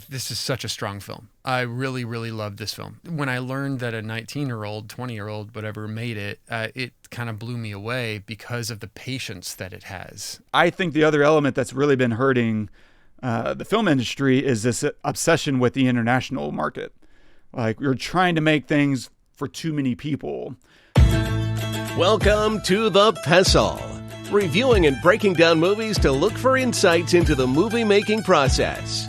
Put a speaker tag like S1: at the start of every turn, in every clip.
S1: this is such a strong film. I really, really loved this film. When I learned that a 19-year-old, 20-year-old, whatever, made it, it kind of blew me away because of the patience that it has.
S2: I think the other element that's really been hurting the film industry is this obsession with the international market. Like, we're trying to make things for too many people.
S3: Welcome to the Pestle, reviewing and breaking down movies to look for insights into the movie-making process.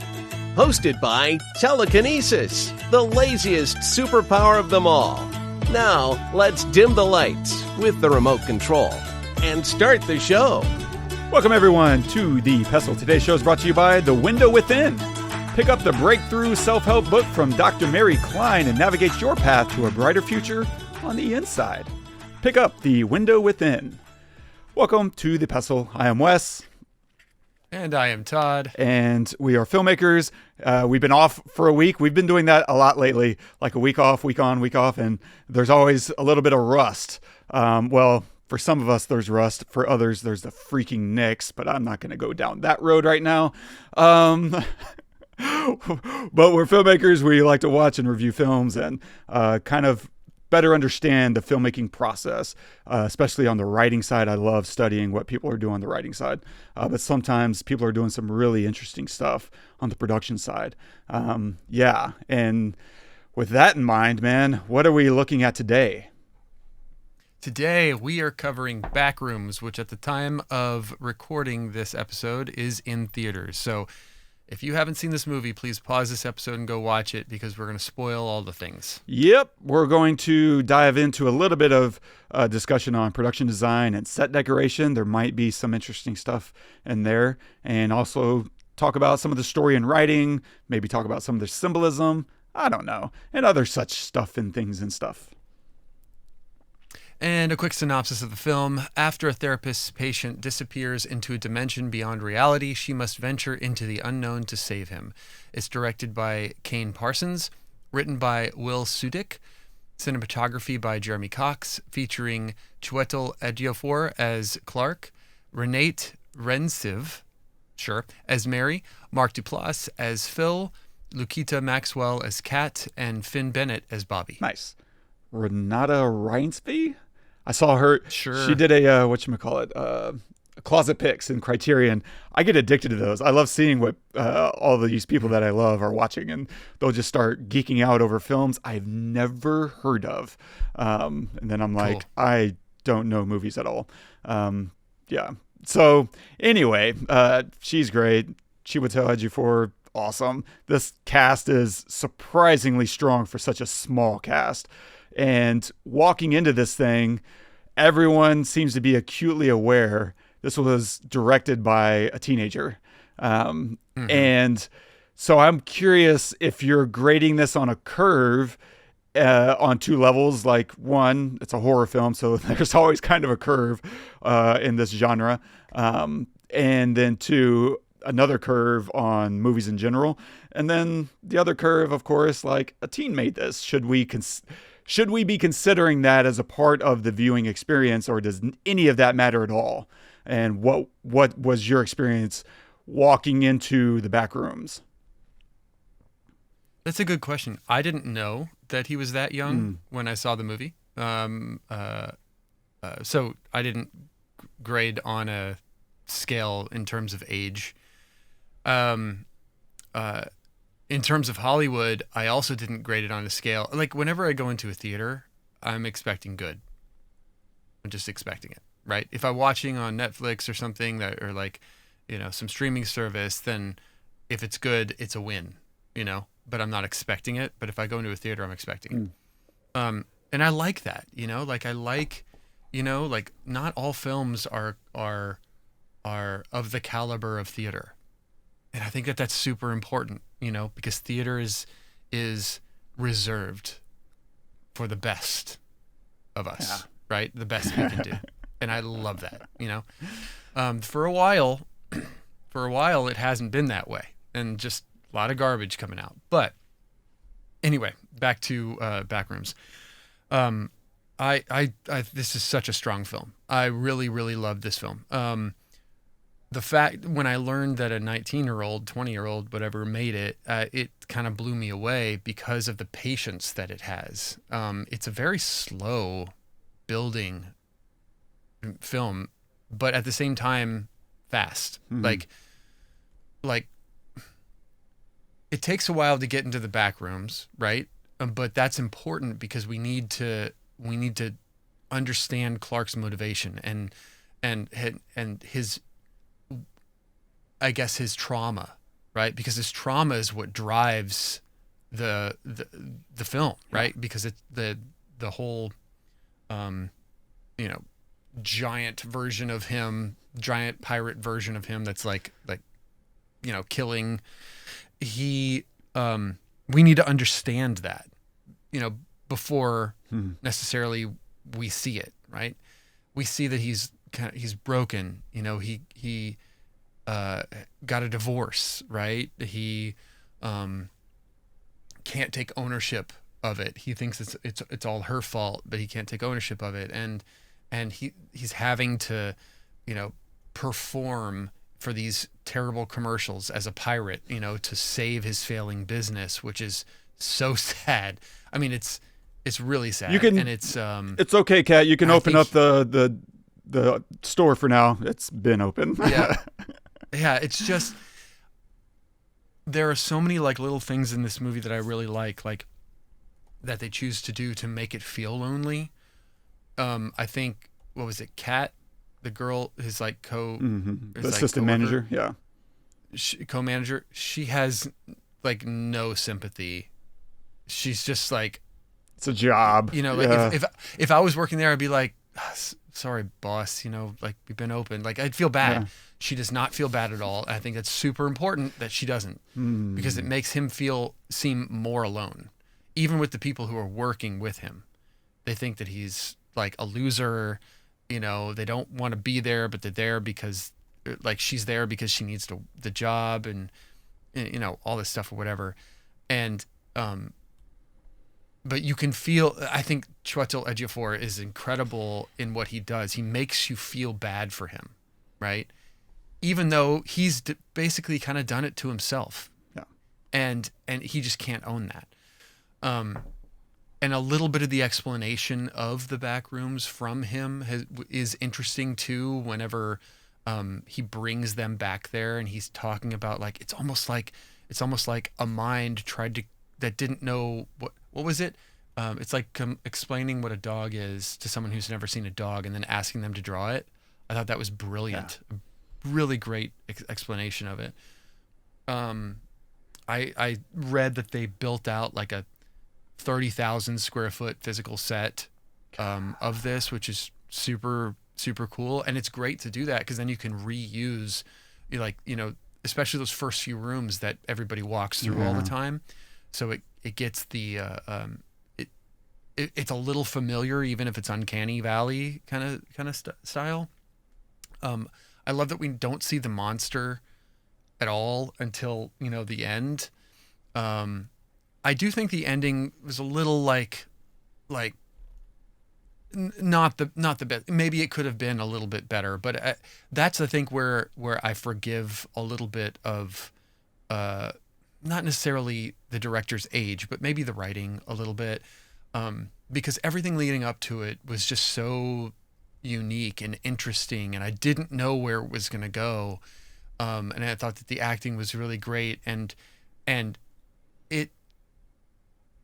S3: Hosted by Telekinesis, the laziest superpower of them all. Now, let's dim the lights with the remote control and start the show.
S2: Welcome, everyone, to the Pestle. Today's show is brought to you by The Window Within. Pick up the breakthrough self-help book from Dr. Mary Klein and navigate your path to a brighter future on the inside. Pick up The Window Within. Welcome to the Pestle. I am Wes.
S1: And I am Todd.
S2: And we are filmmakers. We've been off for a week. We've been doing that a lot lately, like a week off, week on, week off, and there's always a little bit of rust. Well, for some of us, there's rust. For others, there's the freaking Knicks, but I'm not going to go down that road right now. But we're filmmakers. We like to watch and review films and kind of better understand the filmmaking process, especially on the writing side. I love studying what people are doing on the writing side, but sometimes people are doing some really interesting stuff on the production side. Yeah, and with that in mind, man, what are we looking at today?
S1: Today, we are covering Backrooms, which at the time of recording this episode is in theaters. So if you haven't seen this movie, please pause this episode and go watch it because we're going to spoil all the things.
S2: Yep. We're going to dive into a little bit of discussion on production design and set decoration. There might be some interesting stuff in there. And also talk about some of the story and writing, maybe talk about some of the symbolism, I don't know, and other such stuff and things and stuff.
S1: And a quick synopsis of the film. After a therapist's patient disappears into a dimension beyond reality, she must venture into the unknown to save him. It's directed by Kane Parsons, written by Will Sudik, cinematography by Jeremy Cox, featuring Chiwetel Ejiofor as Clark, Renate Rensiv, as Mary, Mark Duplass as Phil, Lukita Maxwell as Kat, and Finn Bennett as Bobby.
S2: Nice. Renata Reinsby? I saw her.
S1: Sure.
S2: She did a Closet Picks in Criterion. I get addicted to those. I love seeing what all these people that I love are watching, and they'll just start geeking out over films I've never heard of. And then I'm like,
S1: cool.
S2: I don't know movies at all. Yeah. So anyway, she's great. Chiwetel Ejiofor, awesome. This cast is surprisingly strong for such a small cast. And walking into this thing, everyone seems to be acutely aware this was directed by a teenager. And so I'm curious if you're grading this on a curve on two levels. Like, one, it's a horror film, so there's always kind of a curve in this genre. And then two, another curve on movies in general. And then the other curve, of course, like, a teen made this. Should we be considering that as a part of the viewing experience, or does any of that matter at all? And what was your experience walking into the Backrooms?
S1: That's a good question. I didn't know that he was that young when I saw the movie. So I didn't grade on a scale in terms of age. In terms of Hollywood, I also didn't grade it on a scale. Like, whenever I go into a theater, I'm expecting good. I'm just expecting it, right? If I'm watching on Netflix or something that, or like, some streaming service, then if it's good, it's a win, but I'm not expecting it. But if I go into a theater, I'm expecting it. And I like that, like not all films are of the caliber of theater. And I think that that's super important, because theater is reserved for the best of us, right? The best we can do. And I love that, For a while, it hasn't been that way, and just a lot of garbage coming out. But anyway, back to Backrooms. This is such a strong film. I really, really love this film. the fact when I learned that a 19-year-old, 20-year-old, whatever made it, it kind of blew me away because of the patience that it has. It's a very slow building film, but at the same time, fast. Like it takes a while to get into the back rooms, right? But that's important because we need to understand Clark's motivation and his, I guess, his trauma, right? Because his trauma is what drives the film, right? Because it's the whole, giant version of him, giant pirate version of him that's like killing. We need to understand that, before necessarily we see it, right? We see that he's broken, he got a divorce, right? He can't take ownership of it. He thinks it's all her fault, but he can't take ownership of it. And he's having to, perform for these terrible commercials as a pirate, to save his failing business, which is so sad. I mean, it's really sad.
S2: It's okay, Kat. You can open up the store for now. It's been open.
S1: Yeah. Yeah. It's just, there are so many like little things in this movie that I really like that they choose to do to make it feel lonely. I think, what was it? Kat, the girl, his like
S2: the assistant manager. Yeah.
S1: Co-manager. She has like no sympathy. She's just like,
S2: it's a job.
S1: If I was working there, I'd be like, sorry, boss, like we've been open. Like I'd feel bad. Yeah. She does not feel bad at all. I think it's super important that she doesn't, because it makes him seem more alone. Even with the people who are working with him, they think that he's like a loser. They don't want to be there, but they're there because like she's there because she needs the job and all this stuff or whatever. And, but you can feel, I think Chiwetel Ejiofor is incredible in what he does. He makes you feel bad for him, right? Even though he's basically kind of done it to himself.
S2: Yeah.
S1: And he just can't own that. And a little bit of the explanation of the back rooms from him is interesting too. Whenever he brings them back there and he's talking about like it's almost like a mind that didn't know what was it. It's like explaining what a dog is to someone who's never seen a dog and then asking them to draw it. I thought that was brilliant. Yeah. Really great explanation of it. I read that they built out like a 30,000 square foot physical set of this, which is super, super cool. And it's great to do that because then you can reuse, especially those first few rooms that everybody walks through all the time. So it gets the, it's a little familiar, even if it's Uncanny Valley kind of style. I love that we don't see the monster at all until, the end. I do think the ending was a little like not the best. Maybe it could have been a little bit better, but that's I think where I forgive a little bit of not necessarily the director's age, but maybe the writing a little bit, because everything leading up to it was just so unique and interesting, and I didn't know where it was going to go, and I thought that the acting was really great, and it.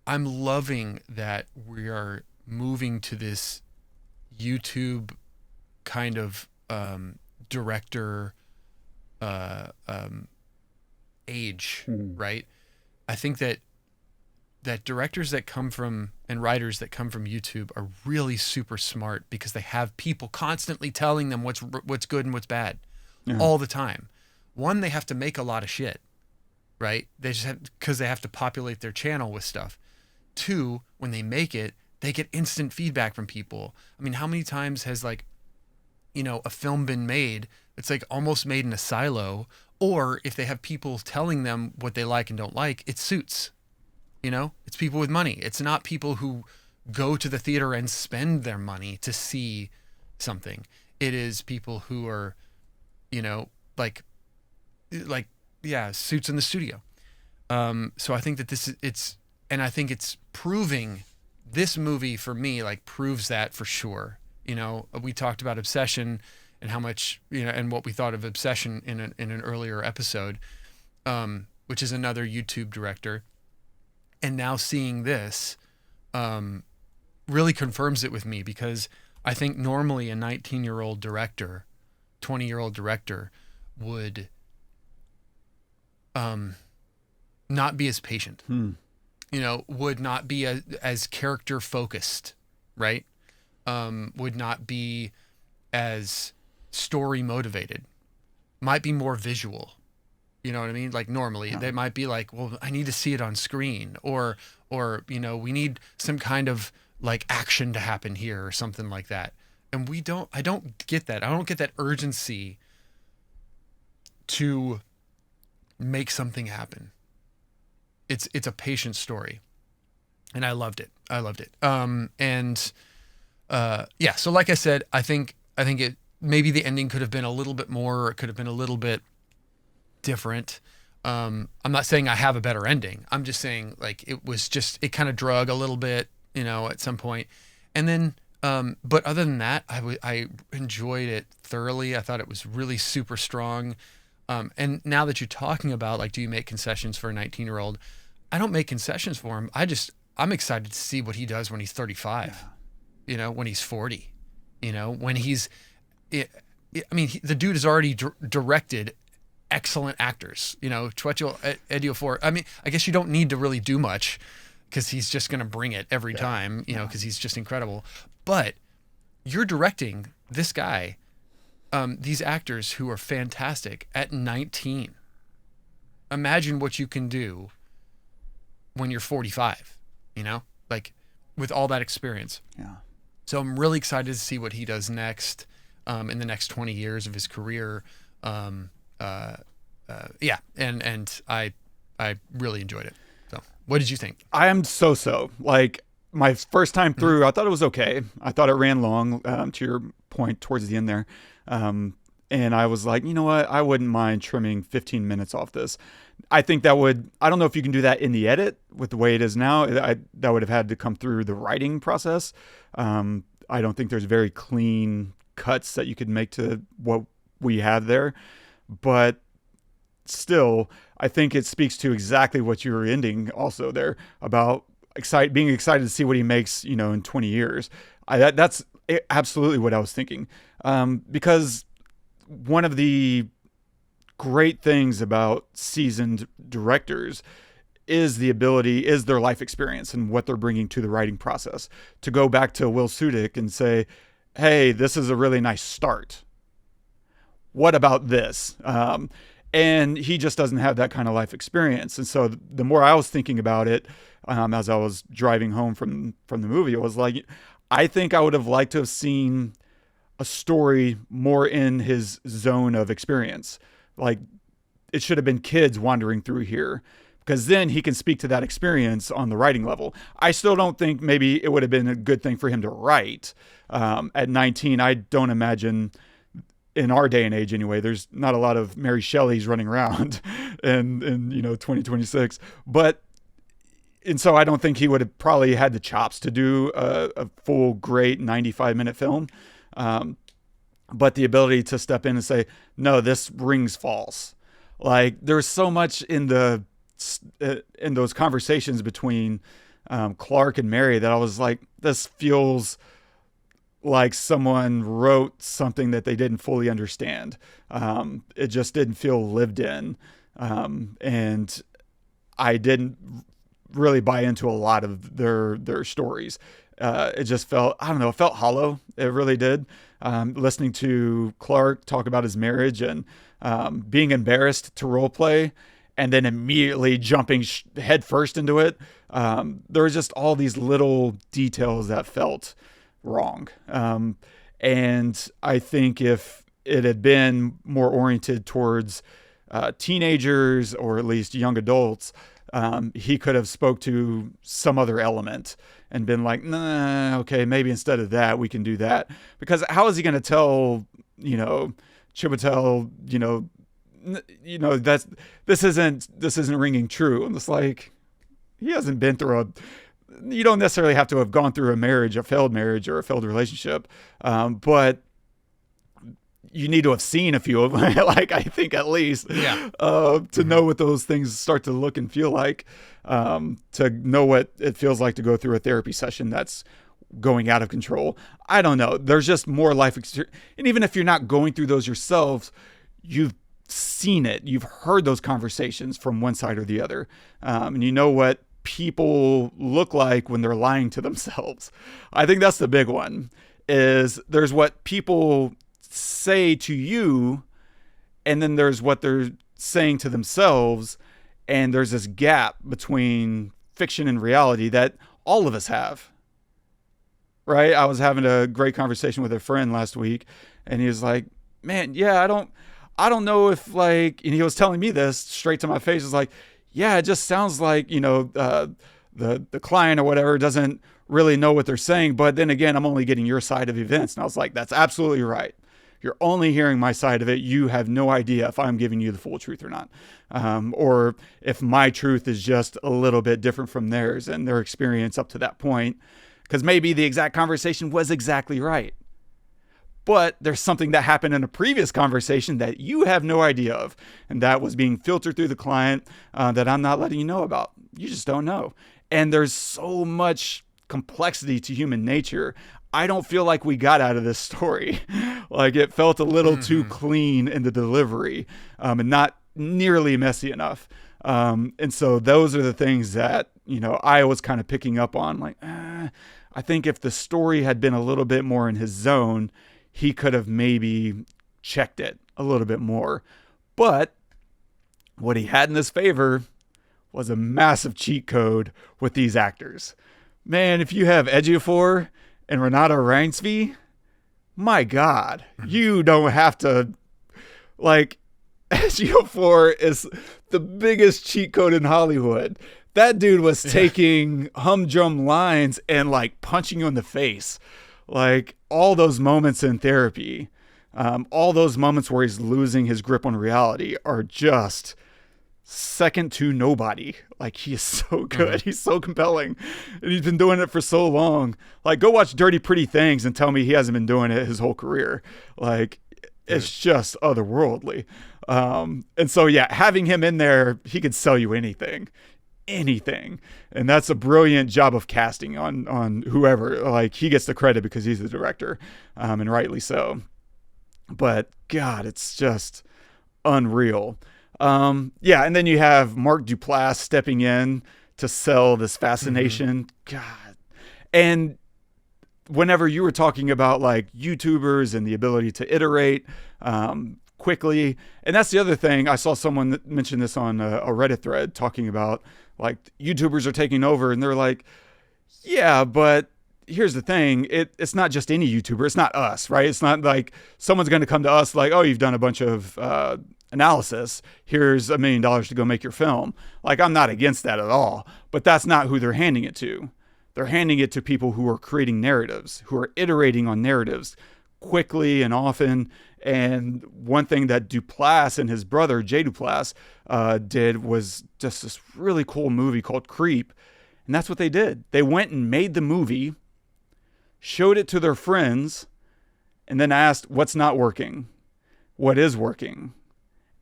S1: I'm loving that we are moving to this YouTube kind of director age, right? I think that directors that come from and writers that come from YouTube are really super smart because they have people constantly telling them what's good and what's bad all the time. One, they have to make a lot of shit, right? They just have, because they have to populate their channel with stuff. Two, when they make it, they get instant feedback from people. I mean, how many times has a film been made that's like almost made in a silo, or if they have people telling them what they like and don't like, it suits. It's people with money. It's not people who go to the theater and spend their money to see something. It is people who are, like yeah, suits in the studio. So I think that I think it's proving, this movie for me like proves that for sure. You know, we talked about Obsession and how much, you know, and what we thought of Obsession in an earlier episode, which is another YouTube director. And now seeing this really confirms it with me, because I think normally a 19-year-old director, 20-year-old director would not be as patient, you know, would not be as character focused, right? Would not be as story motivated, might be more visual. You know what I mean? Like normally they might be like, well, I need to see it on screen, or, you know, we need some kind of like action to happen here or something like that. And I don't get that. I don't get that urgency to make something happen. It's a patient story, and I loved it. Yeah. So like I said, I think it, maybe the ending could have been a little bit more, or it could have been a little bit different. I'm not saying I have a better ending. I'm just saying like it kind of drug a little bit, you know, at some point. And then, but other than that, I enjoyed it thoroughly. I thought it was really super strong. And now that you're talking about like, do you make concessions for a 19-year-old? I don't make concessions for him. I'm excited to see what he does when he's 35, you know, when he's 40, you know, when the dude has already directed excellent actors, you know, Chiwetel Ejiofor. I mean, I guess you don't need to really do much, because he's just going to bring it every time, you know, because he's just incredible. But you're directing this guy, these actors who are fantastic at 19. Imagine what you can do when you're 45, you know, like with all that experience. Yeah. So I'm really excited to see what he does next, in the next 20 years of his career. Yeah. And I really enjoyed it. So what did you think?
S2: I am so like my first time through, I thought it was okay. I thought it ran long, to your point towards the end there. And I was like, you know what? I wouldn't mind trimming 15 minutes off this. I think I don't know if you can do that in the edit with the way it is now. That would have had to come through the writing process. I don't think there's very clean cuts that you could make to what we have there. But still, I think it speaks to exactly what you were ending also there about being excited to see what he makes, you know, in 20 years. That's absolutely what I was thinking. Because one of the great things about seasoned directors is their life experience and what they're bringing to the writing process. To go back to Will Sudik and say, hey, this is a really nice start. What about this? And he just doesn't have that kind of life experience. And so the more I was thinking about it, as I was driving home from the movie, it was like, I think I would have liked to have seen a story more in his zone of experience. Like it should have been kids wandering through here, because then he can speak to that experience on the writing level. I still don't think maybe it would have been a good thing for him to write. At 19, I don't imagine, in our day and age anyway, there's not a lot of Mary Shelleys running around in 2026. And so I don't think he would have probably had the chops to do a full, great 95-minute film. But the ability to step in and say, no, this rings false. Like there's so much in those conversations between Clark and Mary that I was like, this feels like someone wrote something that they didn't fully understand. It just didn't feel lived in. And I didn't really buy into a lot of their stories. It just felt, I don't know, it felt hollow. It really did. Listening to Clark talk about his marriage and being embarrassed to role play and then immediately jumping head first into it. There were just all these little details that felt wrong. And I think if it had been more oriented towards teenagers or at least young adults, he could have spoke to some other element and been like, nah, okay, maybe instead of that, we can do that. Because how is he going to tell, Chiwetel, this isn't ringing true. And it's like, he hasn't been through you don't necessarily have to have gone through a failed marriage or a failed relationship. But you need to have seen a few of them, like, I think at least, to know what those things start to look and feel like, to know what it feels like to go through a therapy session that's going out of control. I don't know. There's just more life experience. And even if you're not going through those yourselves, you've seen it. You've heard those conversations from one side or the other. And you know what people look like when they're lying to themselves. I think that's the big one, is there's what people say to you, and then there's what they're saying to themselves, and there's this gap between fiction and reality that all of us have, right? I was having a great conversation with a friend last week, and he was like, man, yeah, I don't know if, like, and he was telling me this straight to my face. It's like, yeah, it just sounds like, the client or whatever doesn't really know what they're saying, but then again, I'm only getting your side of events. And I was like, that's absolutely right. You're only hearing my side of it. You have no idea if I'm giving you the full truth or not. Or if my truth is just a little bit different from theirs and their experience up to that point. Because maybe the exact conversation was exactly right. But there's something that happened in a previous conversation that you have no idea of. And that was being filtered through the client that I'm not letting you know about. You just don't know. And there's so much complexity to human nature. I don't feel like we got out of this story. Like, it felt a little too clean in the delivery, and not nearly messy enough. And so those are the things that, I was kind of picking up on. Like, I think if the story had been a little bit more in his zone, he could have maybe checked it a little bit more. But what he had in his favor was a massive cheat code with these actors. Man, if you have Ejiofor and Renata Reinsve, my God, you don't have to, like, Ejiofor is the biggest cheat code in Hollywood. That dude was taking humdrum lines and, like, punching you in the face. Like, all those moments in therapy, all those moments where he's losing his grip on reality are just second to nobody. Like, he is so good. He's so compelling. And he's been doing it for so long. Like, go watch Dirty Pretty Things and tell me he hasn't been doing it his whole career. Like, it's just otherworldly. And so, yeah, having him in there, he could sell you anything. And that's a brilliant job of casting on whoever. Like, he gets the credit because he's the director, and rightly so. But God, it's just unreal. And then you have Mark Duplass stepping in to sell this fascination. God. And whenever you were talking about, like, YouTubers and the ability to iterate quickly, and that's the other thing. I saw someone that mentioned this on a Reddit thread talking about, like, YouTubers are taking over, and they're like, yeah, but here's the thing. It's not just any YouTuber. It's not us, right? It's not like someone's going to come to us like, oh, you've done a bunch of analysis. Here's $1 million to go make your film. Like, I'm not against that at all, but that's not who they're handing it to. They're handing it to people who are creating narratives, who are iterating on narratives quickly and often. And one thing that Duplass and his brother, Jay Duplass, did was just this really cool movie called Creep. And that's what they did. They went and made the movie, showed it to their friends, and then asked, what's not working? What is working?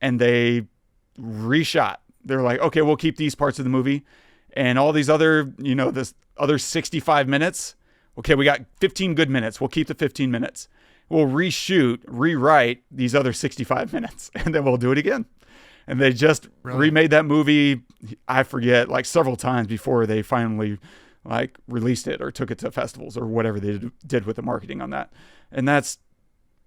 S2: And they reshot. They're like, okay, we'll keep these parts of the movie. And all these other, this other 65 minutes. Okay, we got 15 good minutes. We'll keep the 15 minutes. We'll rewrite these other 65 minutes, and then we'll do it again. And they just remade that movie, I forget, like, several times before they finally, like, released it or took it to festivals or whatever they did with the marketing on that. And that's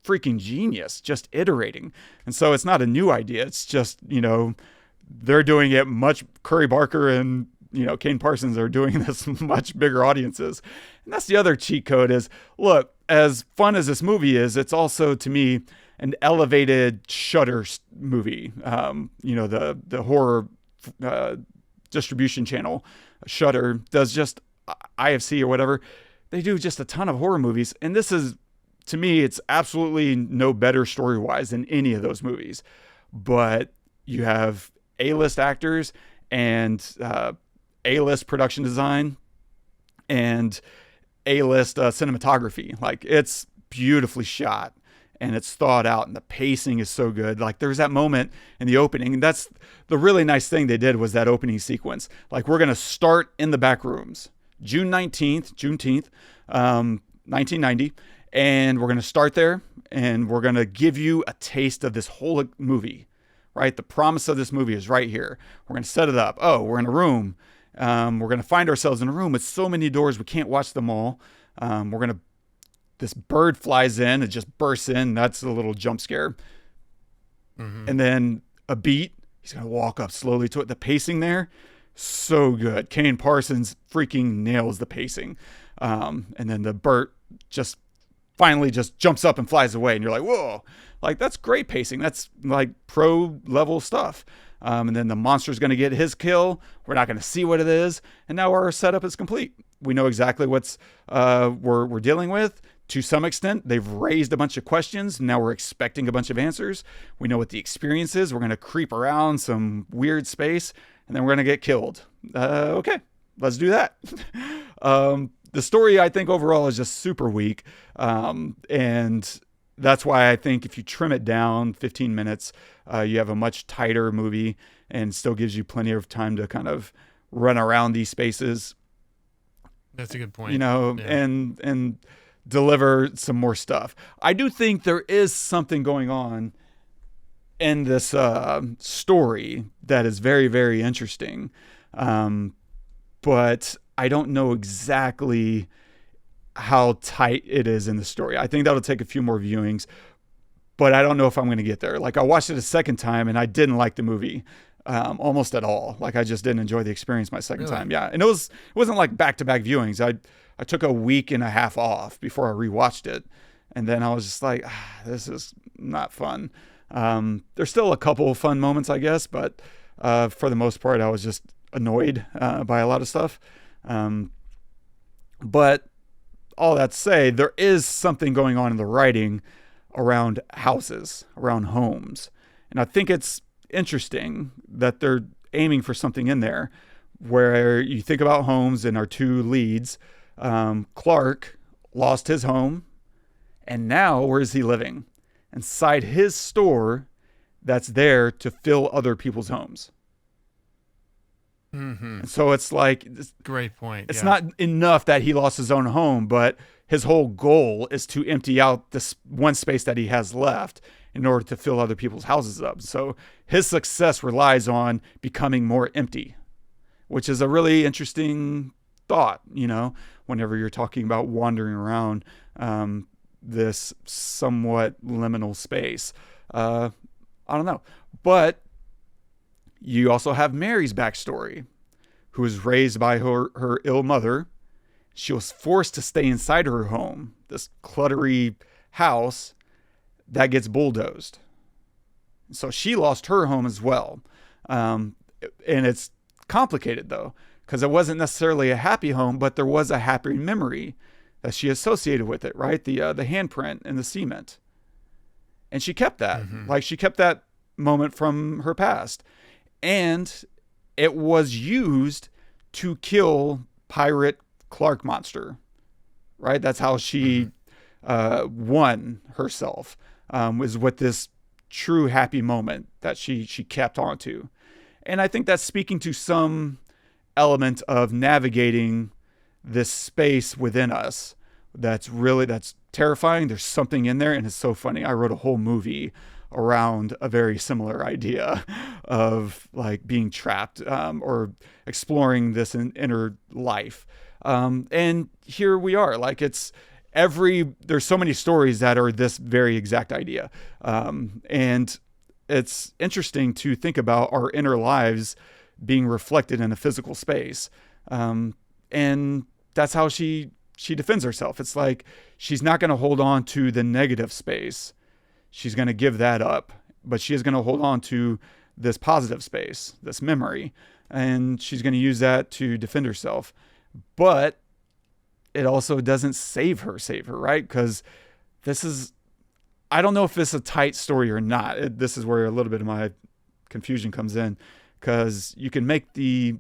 S2: freaking genius, just iterating. And so it's not a new idea. It's just, they're doing it much. Curry Barker and, Kane Parsons are doing this much bigger audiences. And that's the other cheat code is, look, as fun as this movie is, it's also, to me, an elevated Shudder movie. The horror distribution channel, Shudder, does just IFC or whatever. They do just a ton of horror movies. And this is, to me, it's absolutely no better story-wise than any of those movies. but you have A-list actors and A-list production design and A-list cinematography. Like, it's beautifully shot and it's thought out, and the pacing is so good. Like, there's that moment in the opening, and that's the really nice thing they did, was that opening sequence. Like, we're going to start in the Backrooms, Juneteenth, 1990, and we're going to start there, and we're going to give you a taste of this whole movie, right? The promise of this movie is right here. We're going to set it up. Oh, we're in a room. We're going to find ourselves in a room with so many doors, we can't watch them all. This bird flies in, it just bursts in. That's a little jump scare. Mm-hmm. And then a beat, he's going to walk up slowly to it. The pacing there, so good. Kane Parsons freaking nails the pacing. And then the bird just finally just jumps up and flies away. And you're like, whoa, like, that's great pacing. That's like pro level stuff. And then the monster's going to get his kill. We're not going to see what it is. And now our setup is complete. We know exactly what's we're dealing with. To some extent, they've raised a bunch of questions. Now we're expecting a bunch of answers. We know what the experience is. We're going to creep around some weird space, and then we're going to get killed. Okay, let's do that. The story, I think, overall is just super weak. And that's why I think if you trim it down 15 minutes, you have a much tighter movie and still gives you plenty of time to kind of run around these spaces.
S1: That's a good point.
S2: You know, yeah. and deliver some more stuff. I do think there is something going on in this story that is very, very interesting. But I don't know exactly how tight it is in the story. I think that'll take a few more viewings, but I don't know if I'm going to get there. Like, I watched it a second time and I didn't like the movie almost at all. Like, I just didn't enjoy the experience my second time. Yeah. And it wasn't like back-to-back viewings. I took a week and a half off before I rewatched it. And then I was just like, this is not fun. There's still a couple of fun moments, I guess, but for the most part, I was just annoyed by a lot of stuff. But all that to say, there is something going on in the writing around houses, around homes. And I think it's interesting that they're aiming for something in there where you think about homes and our two leads. Clark lost his home, and now where is he living? Inside his store that's there to fill other people's homes.
S1: Mm-hmm.
S2: And so it's like,
S1: great point.
S2: It's not enough that he lost his own home, but his whole goal is to empty out this one space that he has left in order to fill other people's houses up. So his success relies on becoming more empty, which is a really interesting thought, you know, whenever you're talking about wandering around this somewhat liminal space. I don't know. But you also have Mary's backstory, who was raised by her ill mother. She was forced to stay inside her home, this cluttery house that gets bulldozed. So she lost her home as well. And it's complicated, though, because it wasn't necessarily a happy home, but there was a happy memory that she associated with it, right? The handprint and the cement. And she kept that. Mm-hmm. Like, she kept that moment from her past. And it was used to kill Pirate Clark Monster, right? That's how she won herself, was with this true happy moment that she kept onto. And I think that's speaking to some element of navigating this space within us that's terrifying. There's something in there, and it's so funny. I wrote a whole movie around a very similar idea of like being trapped or exploring this inner life. And here we are. Like, there's so many stories that are this very exact idea. And it's interesting to think about our inner lives being reflected in a physical space. And that's how she defends herself. It's like, she's not going to hold on to the negative space. She's going to give that up, but she is going to hold on to this positive space, this memory, and she's going to use that to defend herself. But it also doesn't save her, right? Because this is I don't know if it's a tight story or not. This is where a little bit of my confusion comes in, because you can make the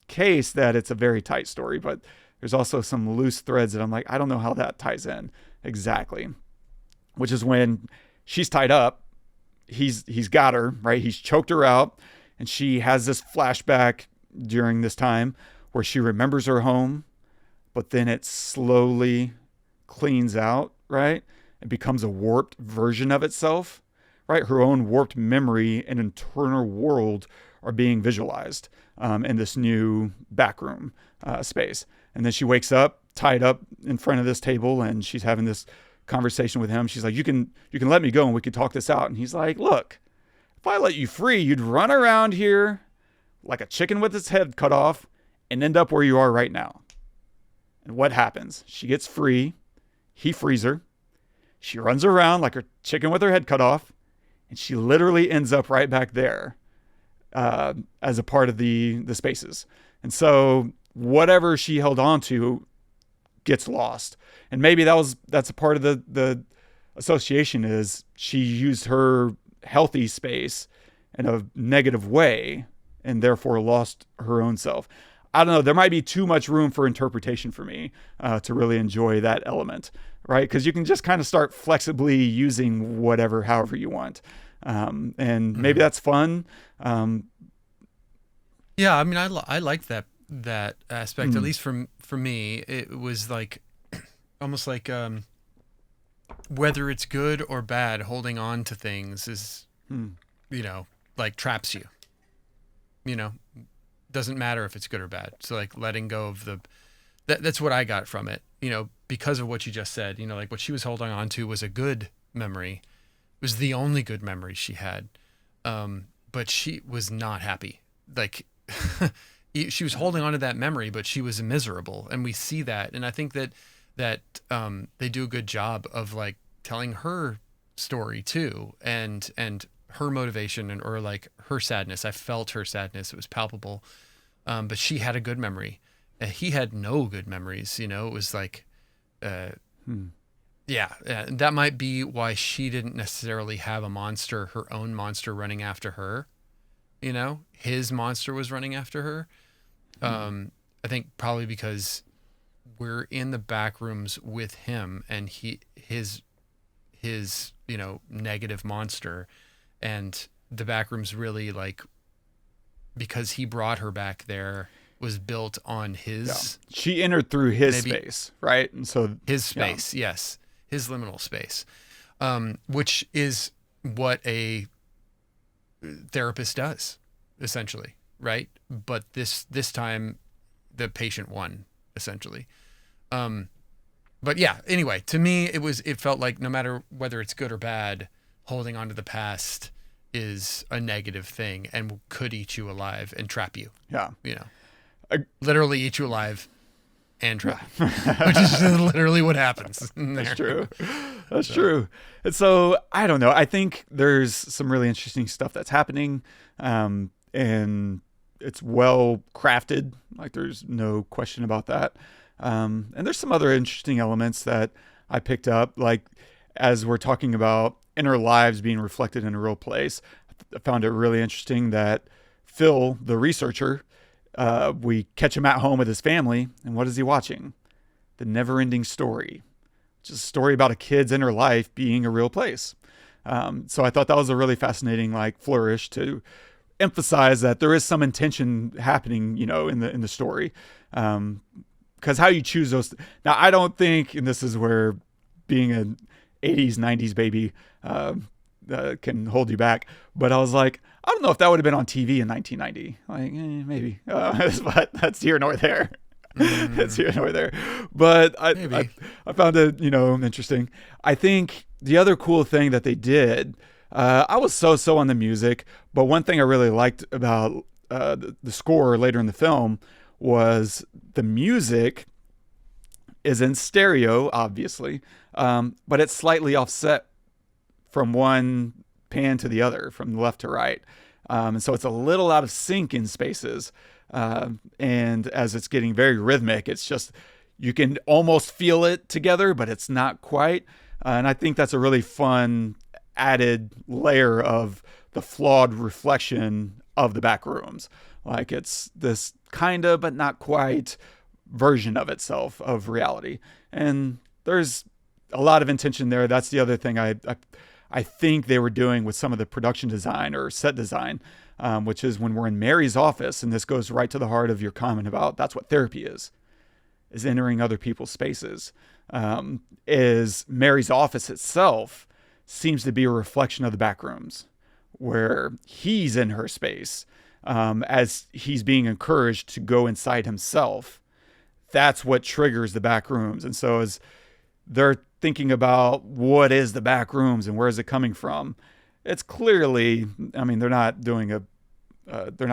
S2: case that it's a very tight story, but there's also some loose threads that I'm like, I don't know how that ties in exactly. Which is when she's tied up, he's got her, right? He's choked her out, and she has this flashback during this time where she remembers her home, but then it slowly cleans out, right? It becomes a warped version of itself, right? Her own warped memory and internal world are being visualized in this new backroom space. And then she wakes up tied up in front of this table, and she's having this conversation with him. She's like, you can let me go and we can talk this out. And he's like, look, if I let you free, you'd run around here like a chicken with its head cut off and end up where you are right now. And what happens? She gets free. He frees her. She runs around like a chicken with her head cut off, and she literally ends up right back there as a part of the spaces. And so whatever she held on to gets lost. And maybe that's a part of the association, is she used her healthy space in a negative way and therefore lost her own self. I don't know. There might be too much room for interpretation for me to really enjoy that element, right? Because you can just kind of start flexibly using whatever, however you want. And maybe that's fun.
S1: Yeah, I mean, I like that aspect. At least for me, it was like almost like whether it's good or bad, holding on to things is, like traps you. Doesn't matter if it's good or bad. So like letting go of that's what I got from it, because of what you just said, like what she was holding on to was a good memory. It was the only good memory she had. But she was not happy. Like she was holding on to that memory, but she was miserable. And we see that. And I think that they do a good job of like telling her story too. And her motivation or like her sadness. I felt her sadness. It was palpable. But she had a good memory. He had no good memories. It was like, yeah, that might be why she didn't necessarily have her own monster running after her. His monster was running after her. I think probably because we're in the back rooms with him and his negative monster, and the back rooms really, like, because he brought her back there, was built on his. Yeah.
S2: She entered through his space, right? And so
S1: his space, yes, his liminal space, which is what a therapist does, essentially, right? But this time, the patient won, essentially. But yeah, anyway, to me, it felt like no matter whether it's good or bad, holding on to the past is a negative thing and could eat you alive and trap you.
S2: Yeah.
S1: Literally eat you alive and trap you, which is literally what happens.
S2: That's true. That's true. And so, I don't know. I think there's some really interesting stuff that's happening. And it's well crafted. Like, there's no question about that. And there's some other interesting elements that I picked up, like as we're talking about inner lives being reflected in a real place. I found it really interesting that Phil, the researcher, we catch him at home with his family, and what is he watching? The Never-Ending Story, which is a story about a kid's inner life being a real place. So I thought that was a really fascinating flourish to emphasize that there is some intention happening, in the story. Because how you choose those. Now, I don't think, and this is where being an 80s, 90s baby can hold you back, but I was like, I don't know if that would have been on TV in 1990. Like, maybe. But that's here nor there. It's here nor there. But I found it, interesting. I think the other cool thing that they did, I was so on the music, but one thing I really liked about the score later in the film was the music is in stereo, obviously, but it's slightly offset from one pan to the other, from left to right. And so it's a little out of sync in spaces. And as it's getting very rhythmic, it's just, you can almost feel it together, but it's not quite. And I think that's a really fun added layer of the flawed reflection of the back rooms. Like it's this kind of, but not quite version of itself of reality. And there's a lot of intention there. That's the other thing I think they were doing with some of the production design or set design, which is when we're in Mary's office, and this goes right to the heart of your comment about that's what therapy is entering other people's spaces. Is Mary's office itself seems to be a reflection of the back rooms, where he's in her space as he's being encouraged to go inside himself. That's what triggers the back rooms. And so as they're thinking about what is the back rooms and where is it coming from, it's clearly, I mean, they're not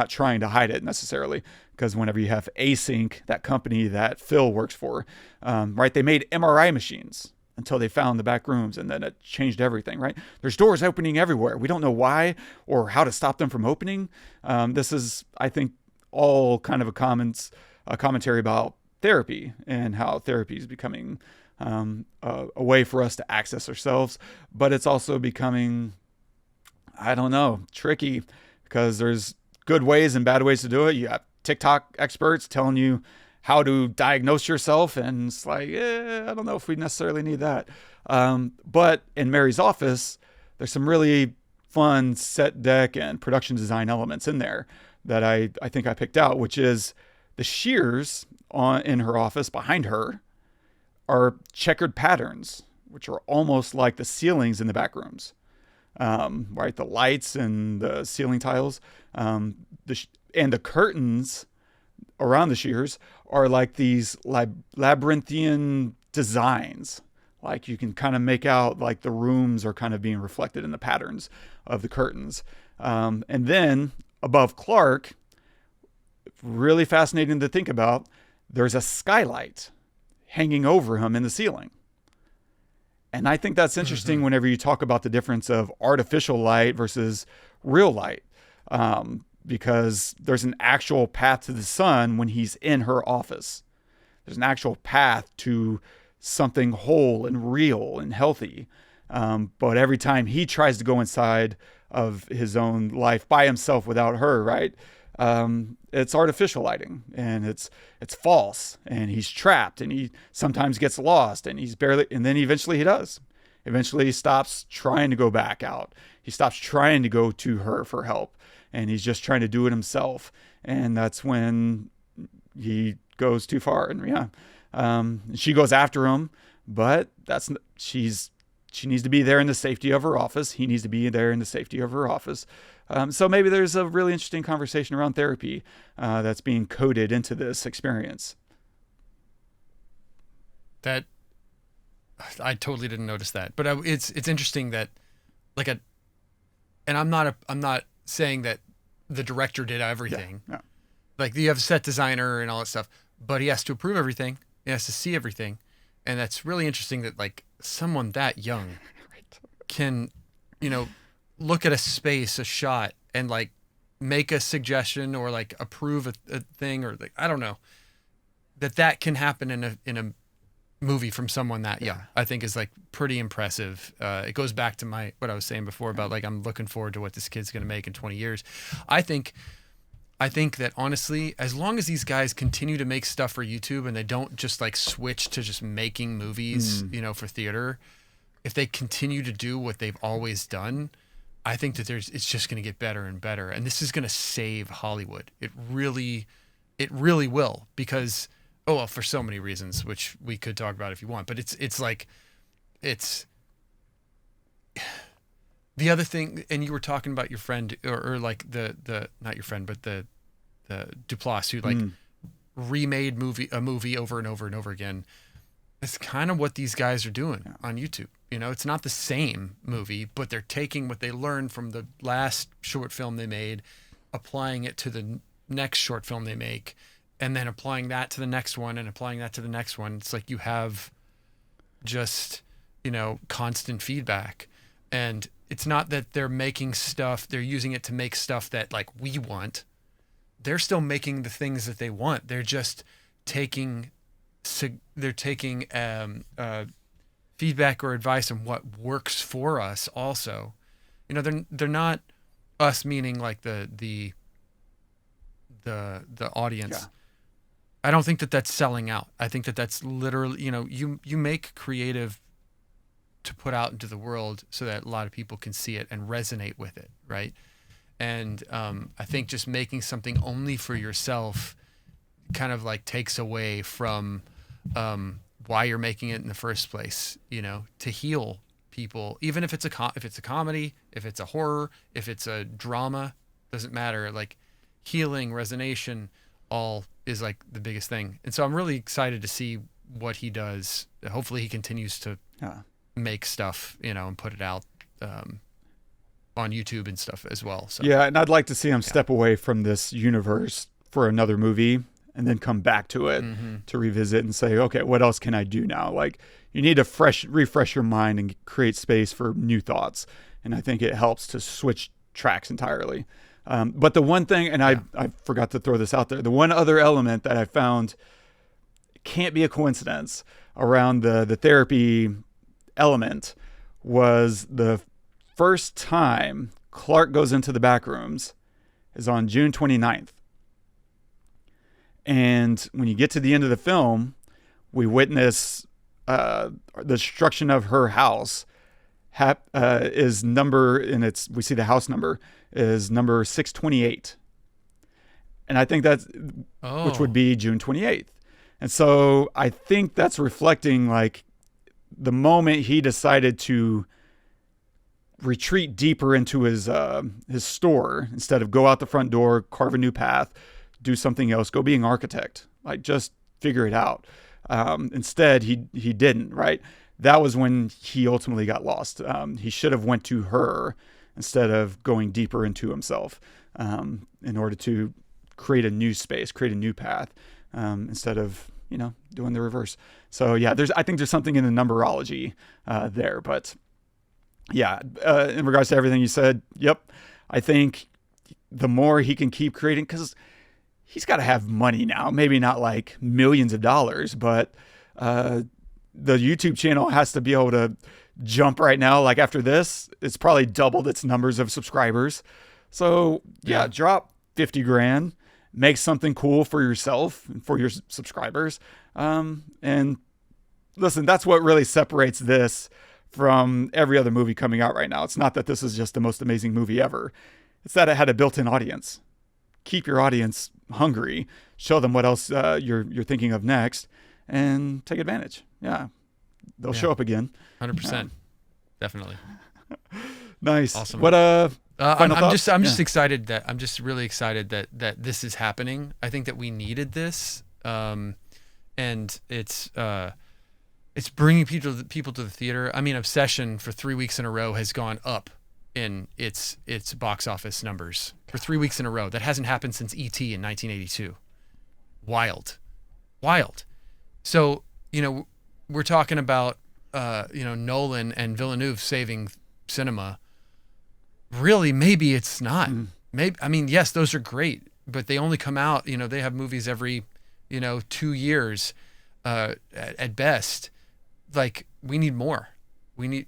S2: trying to hide it necessarily, because whenever you have Async, that company that Phil works for, right, they made MRI machines until they found the back rooms, and then it changed everything, right? There's doors opening everywhere. We don't know why or how to stop them from opening. This is, I think, all kind of a commentary about therapy and how therapy is becoming a way for us to access ourselves, but it's also becoming, I don't know, tricky, because there's good ways and bad ways to do it. You have TikTok experts telling you how to diagnose yourself, and it's like, I don't know if we necessarily need that. But in Mary's office, there's some really fun set deck and production design elements in there that I think I picked out, which is the shears in her office behind her are checkered patterns, which are almost like the ceilings in the back rooms. Right, the lights and the ceiling tiles, and the curtains around the shears are like these labyrinthian designs. Like you can kind of make out like the rooms are kind of being reflected in the patterns of the curtains. And then above Clark, really fascinating to think about, there's a skylight hanging over him in the ceiling. And I think that's interesting whenever you talk about the difference of artificial light versus real light, because there's an actual path to the sun when he's in her office. There's an actual path to something whole and real and healthy. But every time he tries to go inside of his own life by himself without her, right? It's artificial lighting, and it's false, and he's trapped, and he sometimes gets lost, and and then eventually he does. Eventually he stops trying to go back out. He stops trying to go to her for help, and he's just trying to do it himself. And that's when he goes too far. And she goes after him, but she needs to be there in the safety of her office. He needs to be there in the safety of her office. So maybe there's a really interesting conversation around therapy that's being coded into this experience.
S1: That I totally didn't notice that, but it's interesting that and I'm not saying that the director did everything.
S2: Yeah.
S1: Like you have a set designer and all that stuff, but he has to approve everything. He has to see everything, and that's really interesting that like someone that young can, look at a space, a shot, and like make a suggestion or like approve a thing, or like, I don't know, that can happen in a movie from someone that young. I think is like pretty impressive. It goes back to what I was saying before about like, I'm looking forward to what this kid's going to make in 20 years. I think that honestly, as long as these guys continue to make stuff for YouTube and they don't just like switch to just making movies, for theater, if they continue to do what they've always done, I think that it's just going to get better and better. And this is going to save Hollywood. It really will, because, for so many reasons, which we could talk about if you want, but it's the other thing. And you were talking about your friend or like the not your friend, but the Duplass, who like remade a movie over and over and over again. It's kind of what these guys are doing on YouTube. It's not the same movie, but they're taking what they learned from the last short film they made, applying it to the next short film they make, and then applying that to the next one and applying that to the next one. It's like you have just, constant feedback. And it's not that they're making stuff, they're using it to make stuff that like we want. They're still making the things that they want. They're just taking feedback or advice on what works for us also. You know, they're not us, meaning like the audience.
S2: Yeah.
S1: I don't think that that's selling out. I think that that's literally, you know, you make creative to put out into the world so that a lot of people can see it and resonate with it, right? And I think just making something only for yourself kind of like takes away from why you're making it in the first place, you know, to heal people, even if it's a comedy, if it's a horror, if it's a drama, doesn't matter. Like healing, resonation, all is like the biggest thing. And so I'm really excited to see what he does. Hopefully he continues to make stuff, you know, and put it out on YouTube and stuff as well. So
S2: yeah, and I'd like to see him step away from this universe for another movie and then come back to it to revisit and say, okay, what else can I do now? Like you need to refresh your mind and create space for new thoughts. And I think it helps to switch tracks entirely. But the one thing, and I forgot to throw this out there, the one other element that I found can't be a coincidence around the therapy element was the first time Clark goes into the Backrooms is on June 29th. And when you get to the end of the film, we witness the destruction of her house is number, and we see the house number is number 628. And I think that's, which would be June 28th. And so I think that's reflecting like the moment he decided to retreat deeper into his store instead of go out the front door, carve a new path, do something else, go be an architect, like just figure it out. Instead, he didn't, right? That was when he ultimately got lost. He should have went to her instead of going deeper into himself in order to create a new space, create a new path, instead of, you know, doing the reverse. So yeah, I think there's something in the numerology there, but yeah, in regards to everything you said, yep. I think the more he can keep creating, because he's got to have money now, maybe not like millions of dollars, but the YouTube channel has to be able to jump right now. Like after this, it's probably doubled its numbers of subscribers. So yeah, drop 50 grand, make something cool for yourself and for your subscribers. And listen, that's what really separates this from every other movie coming out right now. It's not that this is just the most amazing movie ever. It's that it had a built-in audience. Keep your audience hungry, show them what else you're thinking of next, and take advantage. Yeah. They'll show up again.
S1: 100%. Definitely.
S2: Nice.
S1: Awesome.
S2: What final thoughts?
S1: I'm just excited that I'm just really excited that this is happening. I think that we needed this. And it's bringing people to the theater. I mean, Obsession for 3 weeks in a row has gone up in its box office numbers for 3 weeks in a row. That hasn't happened since E.T. in 1982. Wild. So, you know, we're talking about, Nolan and Villeneuve saving cinema. Really, maybe it's not. Maybe, I mean, yes, those are great, but they only come out, you know, they have movies every, 2 years at best. Like, we need more. We need,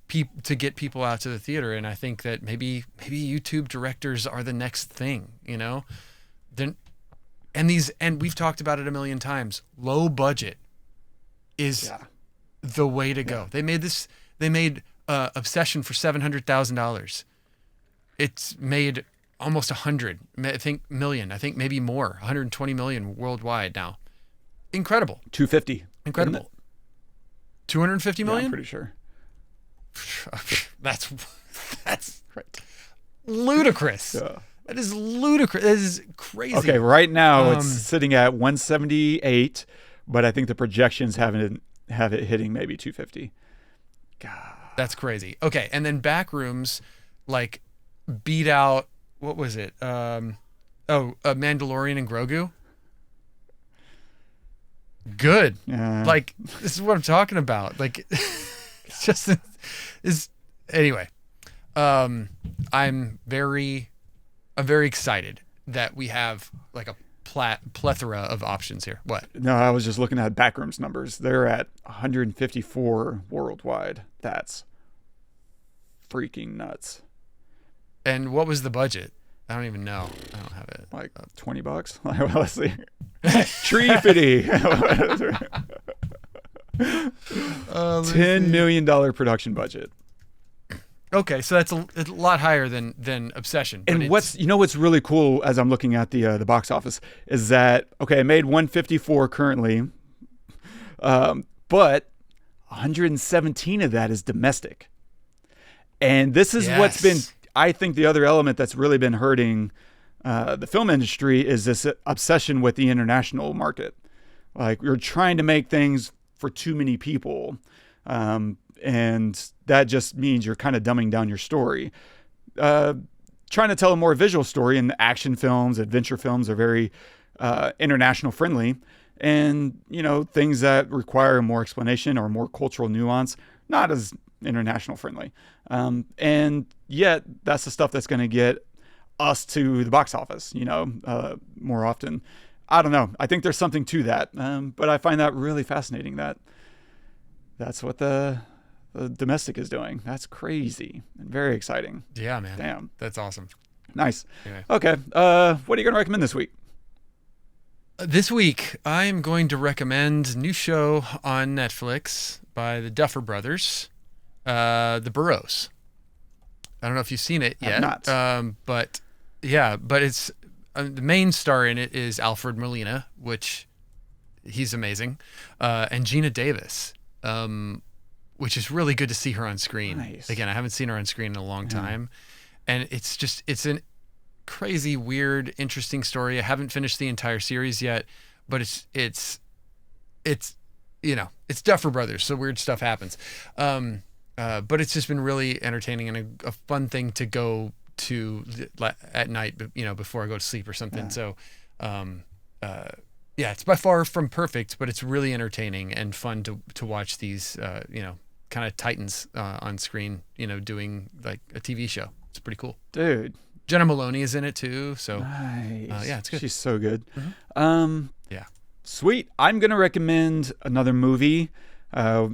S1: to get people out to the theater. And I think that maybe YouTube directors are the next thing, Then, and we've talked about it a million times. Low budget is the way to go. They made Obsession for $700,000. It's made almost 100, I think, million. I think maybe more, 120 million worldwide now. Incredible.
S2: 250.
S1: Incredible. 250 million?
S2: Yeah, I'm pretty sure.
S1: That's right. Ludicrous. Yeah. That is ludicrous. That is crazy.
S2: Okay, right now it's sitting at 178, but I think the projections have it hitting maybe 250. God.
S1: That's crazy. Okay, and then Backrooms beat out, what was it? Mandalorian and Grogu. Good. This is what I'm talking about. It's just anyway. I'm very excited that we have a plethora of options here. What?
S2: No, I was just looking at Backrooms numbers. They're at 154 worldwide. That's freaking nuts.
S1: And what was the budget? I don't even know. I don't have it.
S2: Like $20? Let's see. Tree fitty. $10 million production budget.
S1: Okay, so that's a lot higher than Obsession.
S2: And what's really cool as I'm looking at the box office is that it made 154 currently, but 117 of that is domestic. And this is what's been, I think, the other element that's really been hurting the film industry is this obsession with the international market. Like, you're trying to make things for too many people. And that just means you're kind of dumbing down your story. Trying to tell a more visual story, and action films, adventure films are very international friendly. And, things that require more explanation or more cultural nuance, not as international friendly. And yet that's the stuff that's going to get us to the box office, more often. I don't know. I think there's something to that. But I find that really fascinating that's what the domestic is doing. That's crazy and very exciting.
S1: Yeah, man.
S2: Damn.
S1: That's awesome.
S2: Nice.
S1: Anyway.
S2: Okay. What are you going to recommend this week?
S1: This week, I am going to recommend a new show on Netflix by the Duffer Brothers, The Burrows. I don't know if you've seen it yet.
S2: I've not.
S1: But it's the main star in it is Alfred Molina, which he's amazing, and Gina Davis, which is really good to see her on screen.
S2: Nice.
S1: Again, I haven't seen her on screen in a long time, and it's an crazy, weird, interesting story. I haven't finished the entire series yet, but it's Duffer Brothers, so weird stuff happens. But it's just been really entertaining and a fun thing to go to at night, before I go to sleep or something. Yeah. So, it's by far from perfect, but it's really entertaining and fun to watch these, kind of titans on screen, doing like a TV show. It's pretty cool.
S2: Dude.
S1: Jenna Maloney is in it too. So,
S2: nice.
S1: It's good.
S2: She's so good.
S1: Mm-hmm.
S2: Sweet. I'm going to recommend another movie, a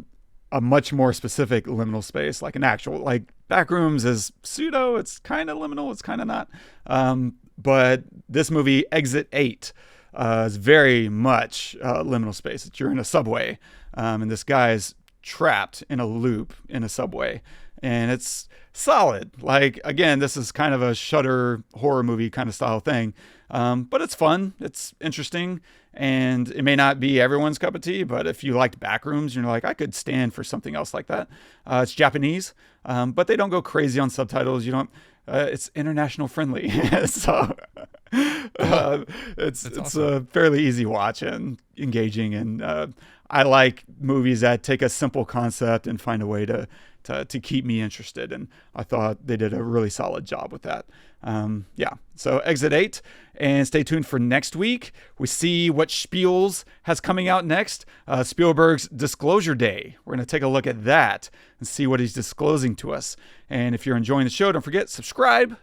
S2: much more specific liminal space, like an actual, like Backrooms is pseudo. It's kind of liminal. It's kind of not. But this movie, Exit 8, is very much liminal space. You're in a subway, and this guy's trapped in a loop in a subway, and it's solid. Like, again, this is kind of a Shudder horror movie kind of style thing, but it's fun. It's interesting. And it may not be everyone's cup of tea, but if you liked Backrooms, you're like, I could stand for something else like that. It's Japanese, but they don't go crazy on subtitles. You don't. It's international friendly, so it's awesome. A fairly easy watch and engaging. And I like movies that take a simple concept and find a way to keep me interested. And I thought they did a really solid job with that. So Exit 8, and stay tuned for next week. We see what Spiels has coming out next. Spielberg's Disclosure Day. We're going to take a look at that and see what he's disclosing to us. And if you're enjoying the show, don't forget, subscribe,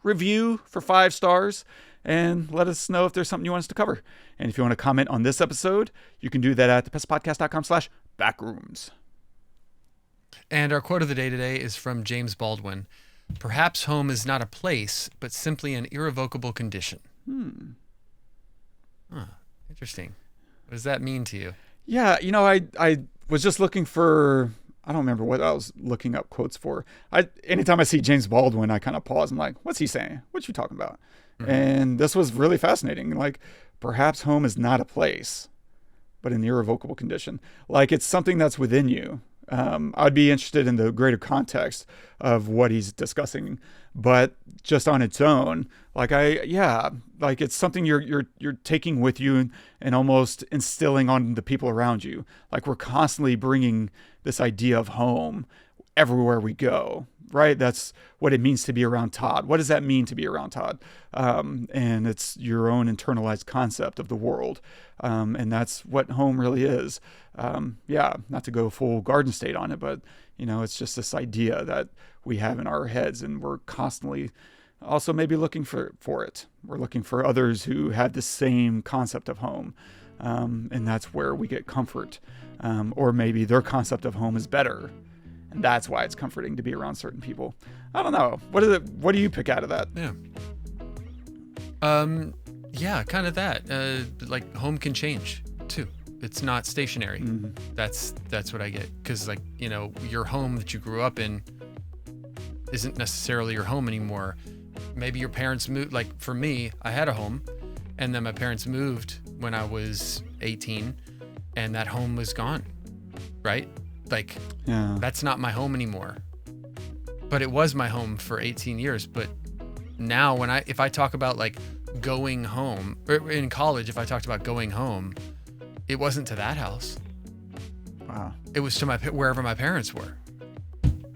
S2: review for 5 stars, and let us know if there's something you want us to cover. And if you want to comment on this episode, you can do that at thepestlepodcast.com/backrooms.
S1: And our quote of the day today is from James Baldwin. Perhaps home is not a place, but simply an irrevocable condition. Interesting. What does that mean to you?
S2: Yeah, I was just looking for, I don't remember what I was looking up quotes for. Anytime I see James Baldwin, I kind of pause. I'm like, what's he saying? What you talking about? Mm-hmm. And this was really fascinating. Like, perhaps home is not a place, but an irrevocable condition. Like, it's something that's within you. I'd be interested in the greater context of what he's discussing, but just on its own, it's something you're taking with you and almost instilling on the people around you. Like, we're constantly bringing this idea of home everywhere we go, right? That's what it means to be around Todd. What does that mean to be around Todd? And it's your own internalized concept of the world. And that's what home really is. Not to go full Garden State on it, but it's just this idea that we have in our heads, and we're constantly also maybe looking for it. We're looking for others who have the same concept of home. And that's where we get comfort. Or maybe their concept of home is better. And that's why it's comforting to be around certain people. I don't know. What do you pick out of that?
S1: Yeah. Yeah, kind of that. Like home can change too. It's not stationary.
S2: Mm-hmm.
S1: That's what I get. Because like, your home that you grew up in isn't necessarily your home anymore. Maybe your parents moved. Like for me, I had a home, and then my parents moved when I was 18, and that home was gone. Right? Like,
S2: Yeah.
S1: that's not my home anymore. But it was my home for 18 years. But now if I talk about like going home, or in college, if I talked about going home, it wasn't to that house.
S2: Wow.
S1: It was to wherever my parents were.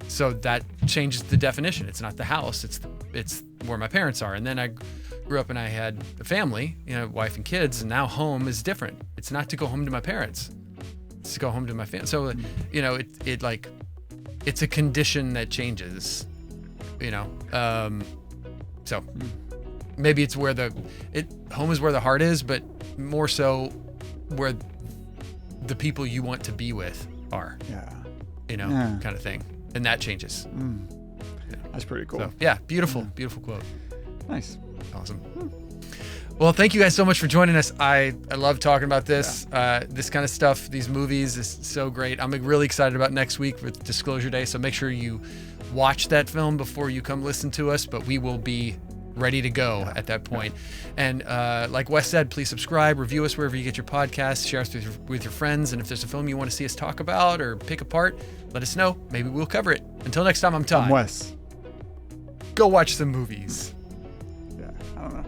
S1: So that changes the definition. It's not the house. It's where my parents are. And then I grew up and I had a family, wife and kids, and now home is different. It's not to go home to my parents. It's to go home to my family. So, it's a condition that changes, so maybe it's where home is where the heart is, but more so where the people you want to be with are,
S2: Yeah.
S1: kind of thing. And that changes.
S2: That's pretty cool.
S1: So, yeah, beautiful quote.
S2: Nice.
S1: Awesome. Well, thank you guys so much for joining us. I love talking about this. This kind of stuff, these movies is so great. I'm really excited about next week with Disclosure Day. So make sure you watch that film before you come listen to us, but we will be ready to go at that point. And like Wes said, please subscribe, review us wherever you get your podcasts, share us with your friends. And if there's a film you want to see us talk about or pick apart, let us know. Maybe we'll cover it. Until next time, I'm Todd.
S2: I'm Wes.
S1: Go watch some movies.
S2: Yeah, I don't know.